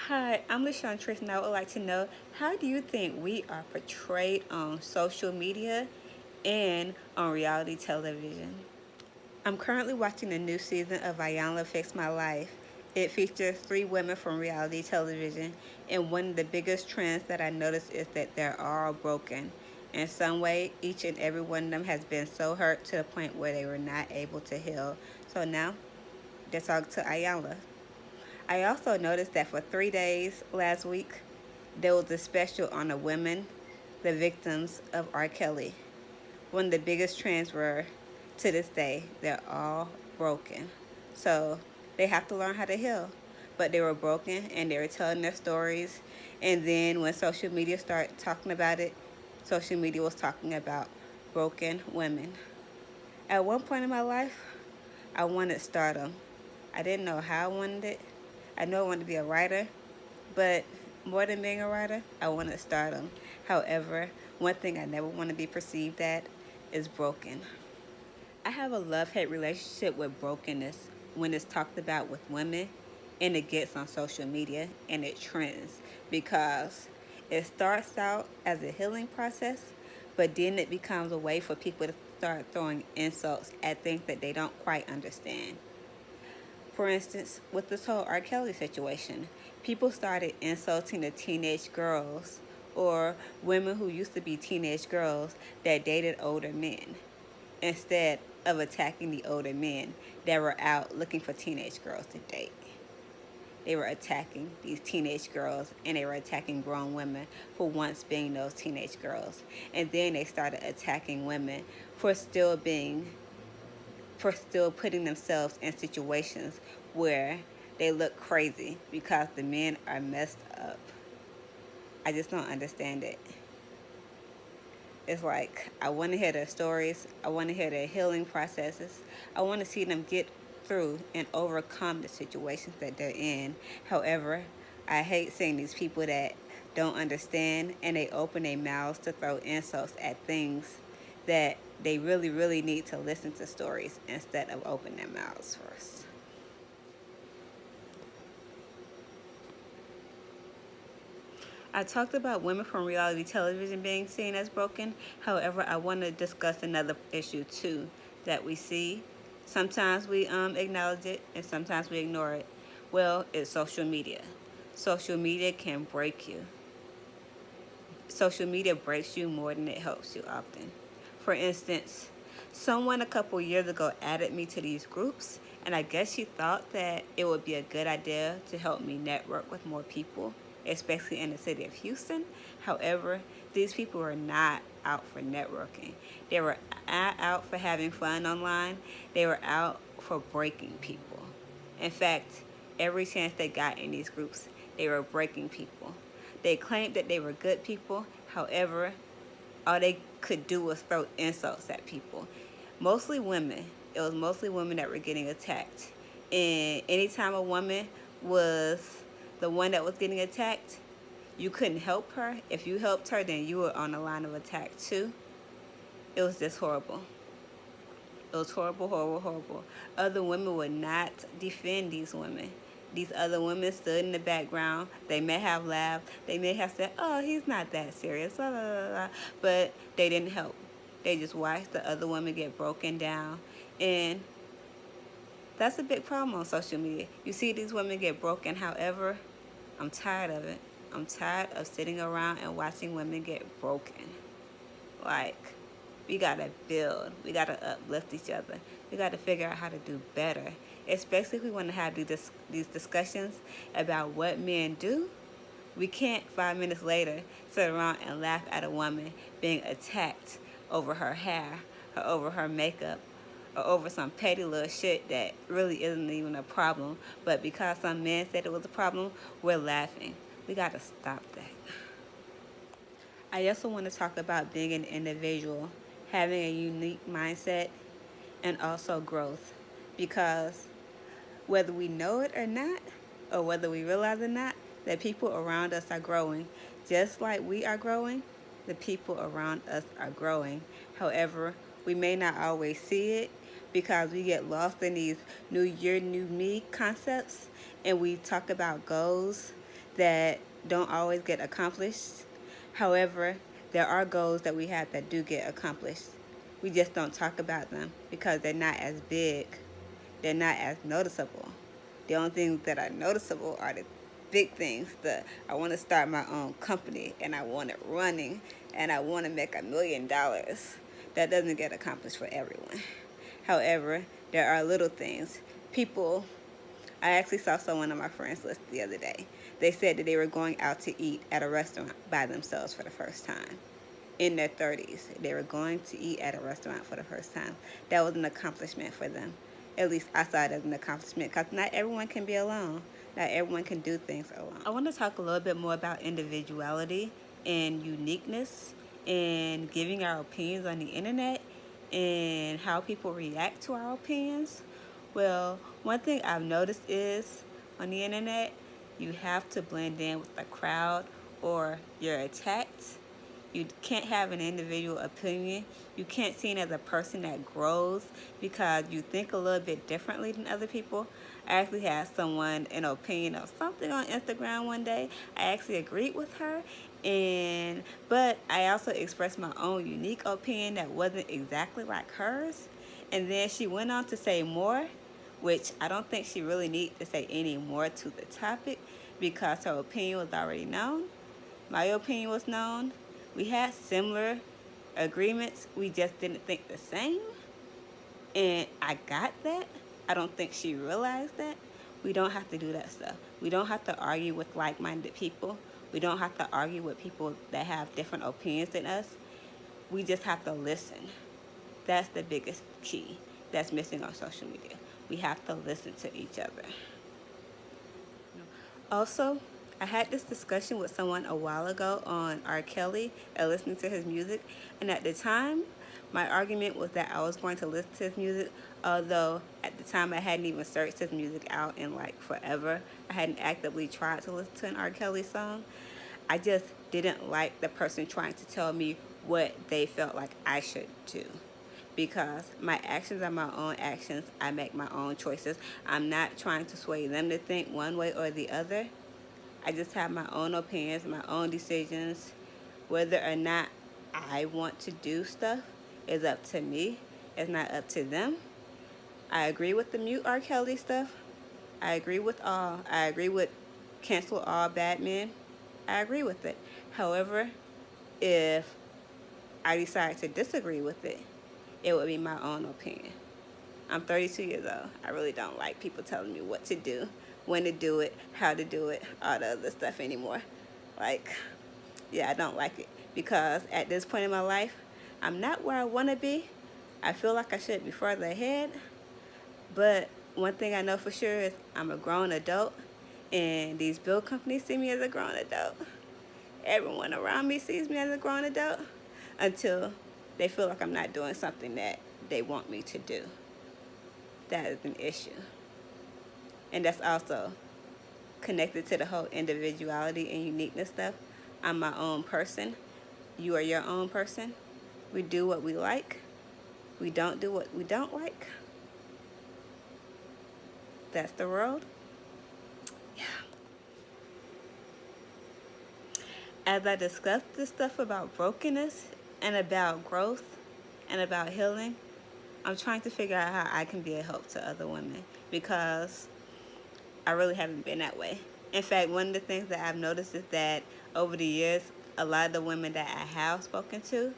Hi, I'm LaShawn Trish, and I would like to know, how do you think we are portrayed on social media and on reality television? I'm currently watching the new season of Ayanla Fix My Life. It features three women from reality television, and one of the biggest trends that I noticed is that they're all broken. In some way, each and every one of them has been so hurt to the point where they were not able to heal. So now, let's talk to Ayanla. I also noticed that for 3 days last week, there was a special on the women, the victims of R. Kelly. One of the biggest trends were, to this day, they're all broken. So they have to learn how to heal. But they were broken and they were telling their stories. And then when social media started talking about it, social media was talking about broken women. At one point in my life, I wanted stardom. I didn't know how I wanted it. I know I wanted to be a writer, but more than being a writer, I wanted stardom. However, one thing I never want to be perceived at is broken. I have a love-hate relationship with brokenness when it's talked about with women and it gets on social media and it trends because it starts out as a healing process, but then it becomes a way for people to start throwing insults at things that they don't quite understand. For instance, with this whole R. Kelly situation, people started insulting the teenage girls or women who used to be teenage girls that dated older men instead of attacking the older men that were out looking for teenage girls to date. They were attacking these teenage girls and they were attacking grown women for once being those teenage girls. And then they started attacking women for still being for still putting themselves in situations where they look crazy because the men are messed up. I just don't understand it. It's like, I want to hear their stories. I want to hear their healing processes. I want to see them get through and overcome the situations that they're in. However, I hate seeing these people that don't understand and they open their mouths to throw insults at things that they really, really need to listen to stories instead of open their mouths first. I talked about women from reality television being seen as broken. However, I want to discuss another issue too that we see. Sometimes we acknowledge it and sometimes we ignore it. Well, it's social media. Social media can break you. Social media breaks you more than it helps you often. For instance, someone a couple years ago added me to these groups, and I guess she thought that it would be a good idea to help me network with more people, especially in the city of Houston. However, these people were not out for networking. They were out for having fun online. They were out for breaking people. In fact, every chance they got in these groups, they were breaking people. They claimed that they were good people. However, all they could do was throw insults at people. Mostly women. It was mostly women that were getting attacked. And anytime a woman was the one that was getting attacked, you couldn't help her. If you helped her, then you were on the line of attack too. It was just horrible. It was horrible, horrible, horrible. Other women would not defend these women. These other women stood in the background. They may have laughed. They may have said, oh, he's not that serious, blah, blah, blah, blah. But they didn't help. They just watched the other women get broken down. And that's a big problem on social media. You see these women get broken. However, I'm tired of it. I'm tired of sitting around and watching women get broken. Like, we gotta build. We gotta uplift each other. We gotta figure out how to do better. Especially if we want to have these discussions about what men do. We can't 5 minutes later sit around and laugh at a woman being attacked over her hair or over her makeup or over some petty little shit that really isn't even a problem. But because some men said it was a problem, we're laughing. We gotta stop that. I also want to talk about being an individual, having a unique mindset, and also growth. Because whether we know it or not, or whether we realize it or not, the people around us are growing. Just like we are growing, the people around us are growing. However, we may not always see it because we get lost in these new year, new me concepts, and we talk about goals that don't always get accomplished. However, there are goals that we have that do get accomplished. We just don't talk about them because they're not as big, they're not as noticeable. The only things that are noticeable are the big things. I want to start my own company and I want it running and I want to make $1,000,000. That doesn't get accomplished for everyone. However, there are little things. People, I actually saw someone on my friends list the other day. They said that they were going out to eat at a restaurant by themselves for the first time. In their 30s, they were going to eat at a restaurant for the first time. That was an accomplishment for them. At least I saw it as an accomplishment because not everyone can be alone. Not everyone can do things alone. I want to talk a little bit more about individuality and uniqueness and giving our opinions on the internet and how people react to our opinions. Well, one thing I've noticed is on the internet, you have to blend in with the crowd or you're attacked. You can't have an individual opinion. You can't see it as a person that grows because you think a little bit differently than other people. I actually had someone an opinion of something on Instagram one day. I actually agreed with her, but I also expressed my own unique opinion that wasn't exactly like hers. And then she went on to say more, which I don't think she really needed to say any more to the topic because her opinion was already known. My opinion was known. We had similar agreements. We just didn't think the same. And I got that. I don't think she realized that. We don't have to do that stuff. We don't have to argue with like-minded people. We don't have to argue with people that have different opinions than us. We just have to listen. That's the biggest key that's missing on social media. We have to listen to each other. Also, I had this discussion with someone a while ago on R. Kelly and listening to his music. And at the time, my argument was that I was going to listen to his music, although at the time I hadn't even searched his music out in like forever. I hadn't actively tried to listen to an R. Kelly song. I just didn't like the person trying to tell me what they felt like I should do. Because my actions are my own actions. I make my own choices. I'm not trying to sway them to think one way or the other. I just have my own opinions, my own decisions. Whether or not I want to do stuff is up to me. It's not up to them. I agree with the mute R. Kelly stuff. I agree with cancel all bad men. I agree with it. However, if I decide to disagree with it, it would be my own opinion. I'm 32 years old. I really don't like people telling me what to do, when to do it, how to do it, all the other stuff anymore. I don't like it because at this point in my life, I'm not where I want to be. I feel like I should be further ahead, but one thing I know for sure is I'm a grown adult, and these bill companies see me as a grown adult. Everyone around me sees me as a grown adult until they feel like I'm not doing something that they want me to do. That is an issue. And that's also connected to the whole individuality and uniqueness stuff. I'm my own person. You are your own person. We do what we like. We don't do what we don't like. That's the world. Yeah. As I discuss this stuff about brokenness and about growth and about healing, I'm trying to figure out how I can be a help to other women because I really haven't been that way. In fact, one of the things that I've noticed is that over the years, a lot of the women that I have spoken to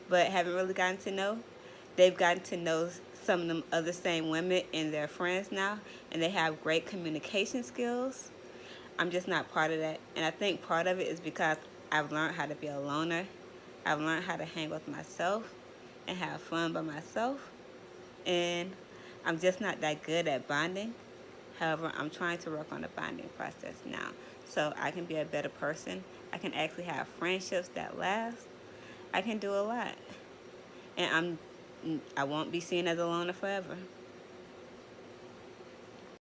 but haven't really gotten to know, they've gotten to know some of them other same women and their friends now, and they have great communication skills. I'm just not part of that. And I think part of it is because I've learned how to be a loner. I've learned how to hang with myself and have fun by myself. And I'm just not that good at bonding. However, I'm trying to work on the bonding process now so I can be a better person. I can actually have friendships that last. I can do a lot. And I won't be seen as a loner forever.